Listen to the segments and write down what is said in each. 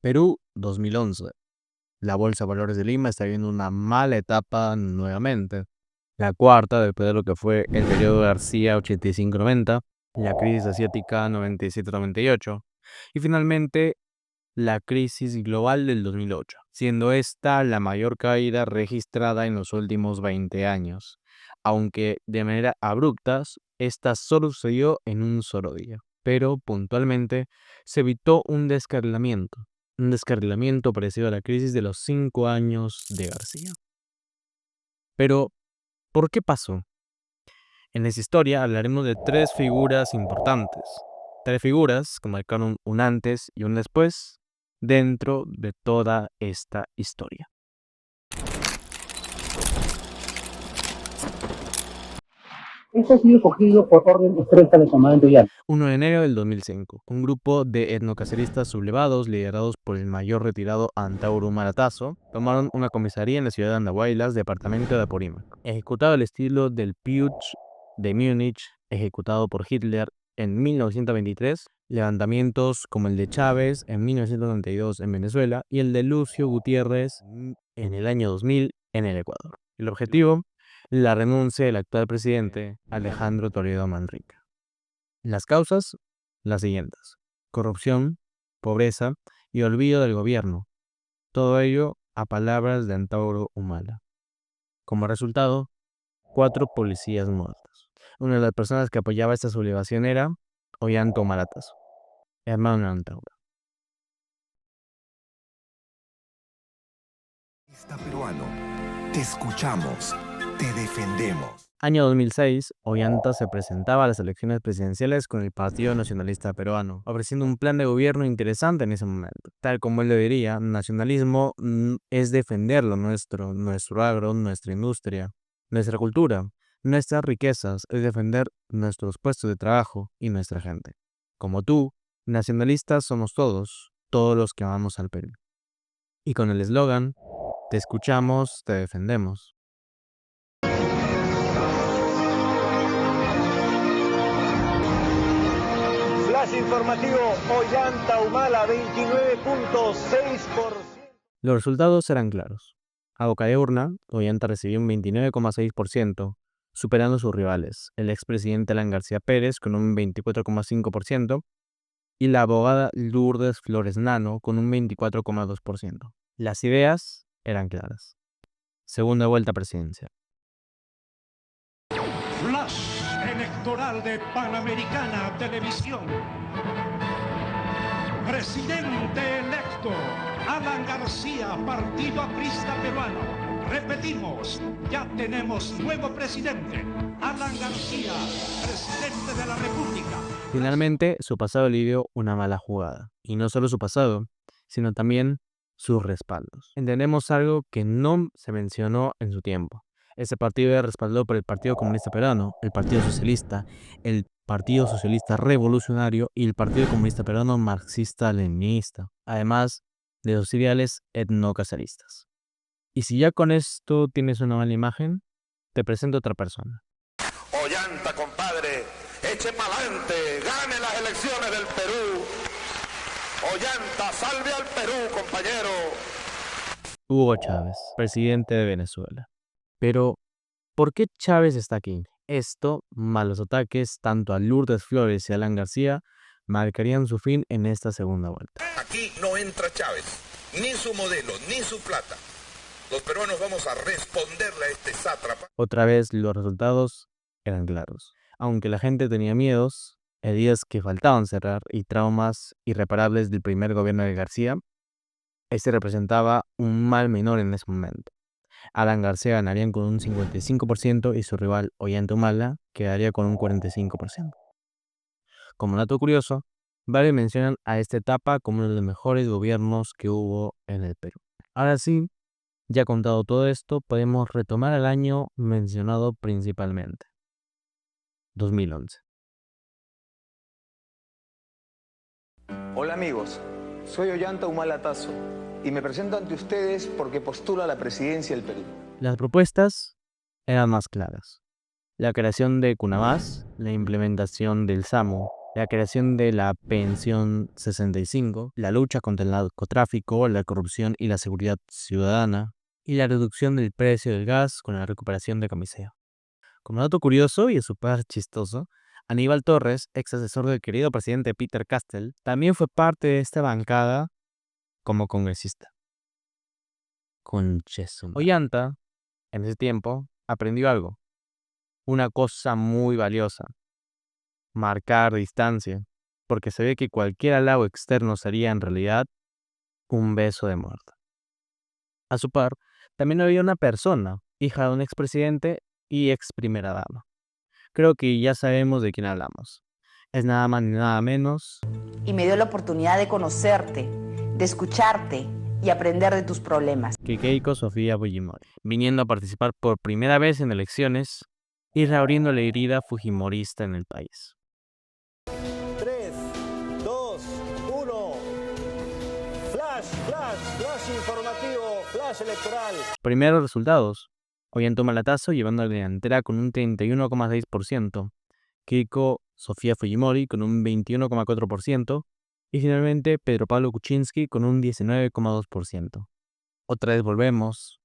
Perú 2011. La Bolsa de Valores de Lima está viviendo una mala etapa nuevamente. La cuarta, después de lo que fue el periodo García 85-90, la crisis asiática 97-98 y finalmente la crisis global del 2008, siendo esta la mayor caída registrada en los últimos 20 años, aunque de manera abrupta, esta solo sucedió en un solo día, pero puntualmente se evitó un descarrilamiento parecido a la crisis de los 5 años de García. Pero, ¿por qué pasó? En esta historia hablaremos de tres figuras importantes, tres figuras que marcaron un antes y un después dentro de toda esta historia. Esto ha sido cogido por orden expresa del comandante Ollanta. 1 de enero del 2005, un grupo de etnocaceristas sublevados liderados por el mayor retirado Antauro Maratazo tomaron una comisaría en la ciudad de Andahuaylas, departamento de Apurímac. Ejecutado al estilo del Putsch de Múnich, ejecutado por Hitler en 1923, levantamientos como el de Chávez en 1992 en Venezuela y el de Lucio Gutiérrez en el año 2000 en el Ecuador. El objetivo, la renuncia del actual presidente Alejandro Toledo Manrique. Las causas, las siguientes: corrupción, pobreza y olvido del gobierno. Todo ello a palabras de Antauro Humala. Como resultado, 4 policías muertos. Una de las personas que apoyaba esta sublevación era Ollanta Humala-Tazo, hermano de Antauro. Peruano, te escuchamos, te defendemos. Año 2006, Ollanta se presentaba a las elecciones presidenciales con el Partido Nacionalista Peruano, ofreciendo un plan de gobierno interesante en ese momento. Tal como él lo diría, nacionalismo es defender lo nuestro agro, nuestra industria, nuestra cultura, nuestras riquezas, es defender nuestros puestos de trabajo y nuestra gente. Como tú, nacionalistas somos todos los que amamos al Perú. Y con el eslogan, te escuchamos, te defendemos. Flash informativo, Ollanta Humala 29.6%. Los resultados eran claros. A boca de urna, Ollanta recibió un 29,6%, superando a sus rivales, el expresidente Alan García Pérez con un 24,5% y la abogada Lourdes Flores Nano con un 24,2%. Las ideas eran claras. Segunda vuelta presidencial. Flash electoral de Panamericana Televisión. Presidente electo, Alan García, Partido Aprista Peruano. Repetimos, ya tenemos nuevo presidente, Alan García, presidente de la República. Finalmente, su pasado le dio una mala jugada. Y no solo su pasado, sino también sus respaldos. Entendemos algo que no se mencionó en su tiempo. Ese partido era respaldado por el Partido Comunista Peruano, el Partido Socialista Revolucionario y el Partido Comunista Peruano Marxista-Leninista, además de los ideales etnocaceristas. Y si ya con esto tienes una mala imagen, te presento a otra persona. Ollanta, compadre, eche pa'lante, gane las elecciones del Perú. Ollanta, salve al Perú, compañero. Hugo Chávez, presidente de Venezuela. Pero, ¿por qué Chávez está aquí? Esto, más los ataques tanto a Lourdes Flores y a Alan García, marcarían su fin en esta segunda vuelta. Aquí no entra Chávez, ni su modelo, ni su plata. Los peruanos vamos a responderle a este sátrapa. Otra vez los resultados eran claros. Aunque la gente tenía miedos, heridas que faltaban cerrar y traumas irreparables del primer gobierno de García, este representaba un mal menor en ese momento. Alan García ganaría con un 55% y su rival Ollanta Humala quedaría con un 45%. Como dato curioso, varios mencionan a esta etapa como uno de los mejores gobiernos que hubo en el Perú. Ahora sí, ya contado todo esto, podemos retomar el año mencionado principalmente, 2011. Hola amigos, soy Ollanta Humala Tazo y me presento ante ustedes porque postulo a la presidencia del Perú. Las propuestas eran más claras. La creación de CUNAVAS, la implementación del SAMU, la creación de la Pensión 65, la lucha contra el narcotráfico, la corrupción y la seguridad ciudadana, y la reducción del precio del gas con la recuperación de Camisea. Como dato curioso y súper chistoso, Aníbal Torres, ex asesor del querido presidente Peter Castell, también fue parte de esta bancada como congresista. Ollanta, en ese tiempo, aprendió algo, una cosa muy valiosa: marcar distancia, porque sabía que cualquier halago externo sería en realidad un beso de muerte. A su par, también había una persona, hija de un expresidente y ex primera dama. Creo que ya sabemos de quién hablamos. Es nada más ni nada menos Y me dio la oportunidad de conocerte, de escucharte y aprender de tus problemas. que Keiko Sofía Fujimori, viniendo a participar por primera vez en elecciones y reabriendo la herida fujimorista en el país. 3, 2, 1. Flash informativo, flash electoral. Primeros resultados: Ollanta Humala llevando la delantera con un 31,6%, Keiko Sofía Fujimori con un 21,4% y finalmente Pedro Pablo Kuczynski con un 19,2%. Otra vez volvemos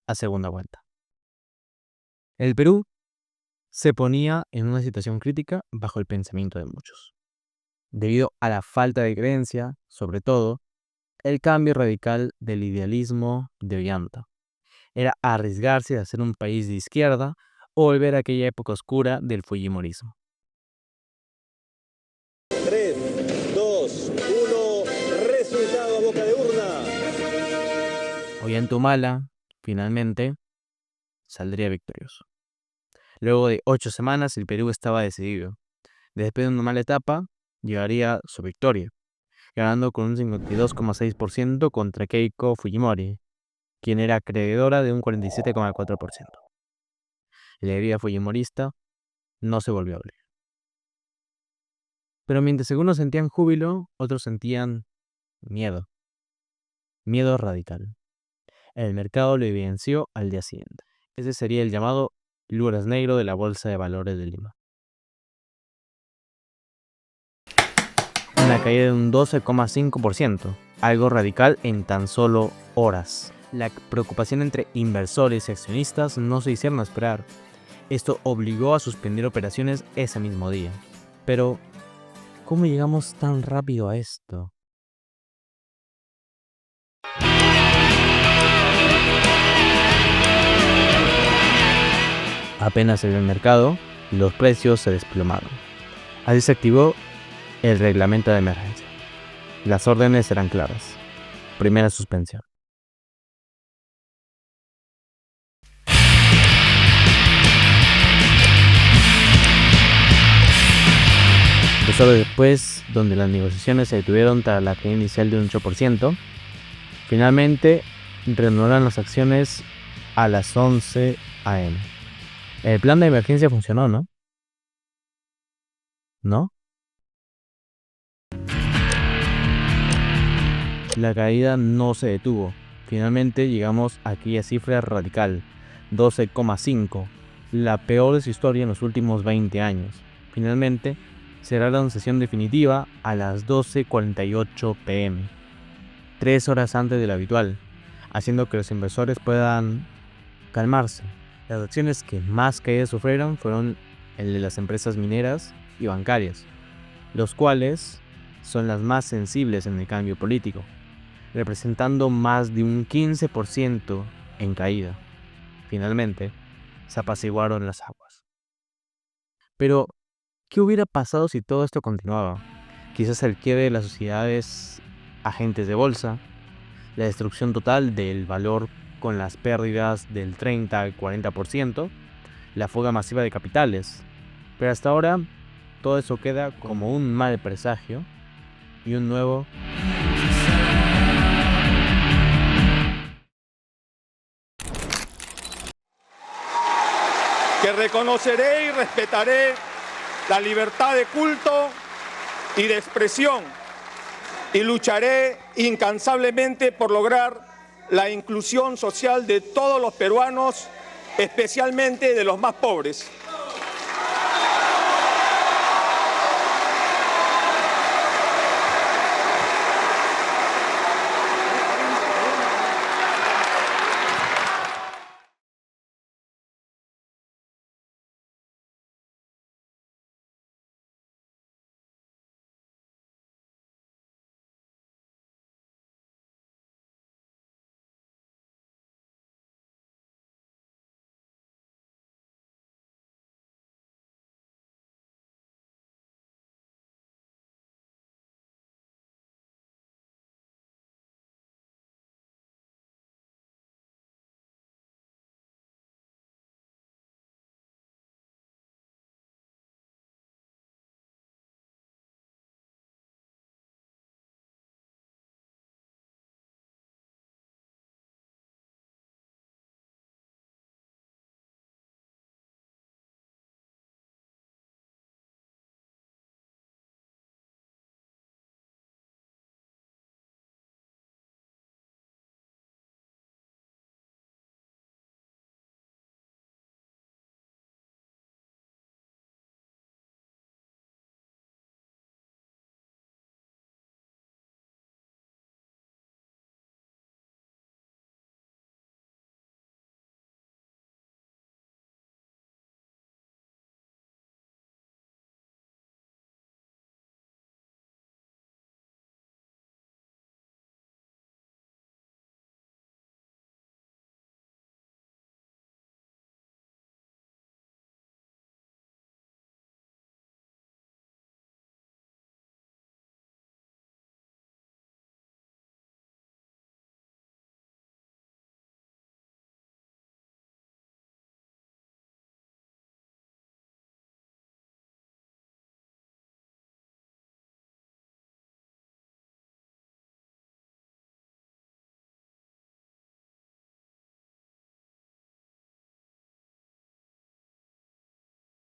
a segunda vuelta. El Perú se ponía en una situación crítica bajo el pensamiento de muchos, debido a la falta de creencia, sobre todo el cambio radical del idealismo de Ollanta. Era arriesgarse a ser un país de izquierda o volver a aquella época oscura del fujimorismo. 3, 2, 1. Resultado a boca de urna. Ollanta Humala, finalmente, saldría victorioso. Luego de 8 semanas, el Perú estaba decidido. Después de una mala etapa, llegaría su victoria, ganando con un 52,6% contra Keiko Fujimori, quien era acreedora de un 47,4%. La herida fujimorista no se volvió a abrir. Pero mientras algunos sentían júbilo, otros sentían miedo. Miedo radical. El mercado lo evidenció al día siguiente. Ese sería el llamado lunes negro de la Bolsa de Valores de Lima. Una caída de un 12,5%, algo radical en tan solo horas. La preocupación entre inversores y accionistas no se hicieron esperar. Esto obligó a suspender operaciones ese mismo día. Pero, ¿cómo llegamos tan rápido a esto? Apenas se vio el mercado, los precios se desplomaron. Así se activó el reglamento de emergencia. Las órdenes eran claras. Primera suspensión. Empezó después, donde las negociaciones se detuvieron tras la caída inicial de un 8%. Finalmente, reanudaron las acciones a las 11 a.m. El plan de emergencia funcionó, ¿no? ¿No? La caída no se detuvo. Finalmente llegamos a aquella cifra radical, 12,5, la peor de su historia en los últimos 20 años. Finalmente, cerraron sesión definitiva a las 12:48 p.m., 3 horas antes de lo habitual, haciendo que los inversores puedan calmarse. Las acciones que más caídas sufrieron fueron el de las empresas mineras y bancarias, los cuales son las más sensibles en el cambio político, representando más de un 15% en caída. Finalmente, se apaciguaron las aguas. Pero, ¿qué hubiera pasado si todo esto continuaba? Quizás el quiebre de las sociedades agentes de bolsa, la destrucción total del valor con las pérdidas del 30 al 40%, la fuga masiva de capitales. Pero hasta ahora, todo eso queda como un mal presagio y un nuevo que reconoceré y respetaré la libertad de culto y de expresión y lucharé incansablemente por lograr la inclusión social de todos los peruanos, especialmente de los más pobres.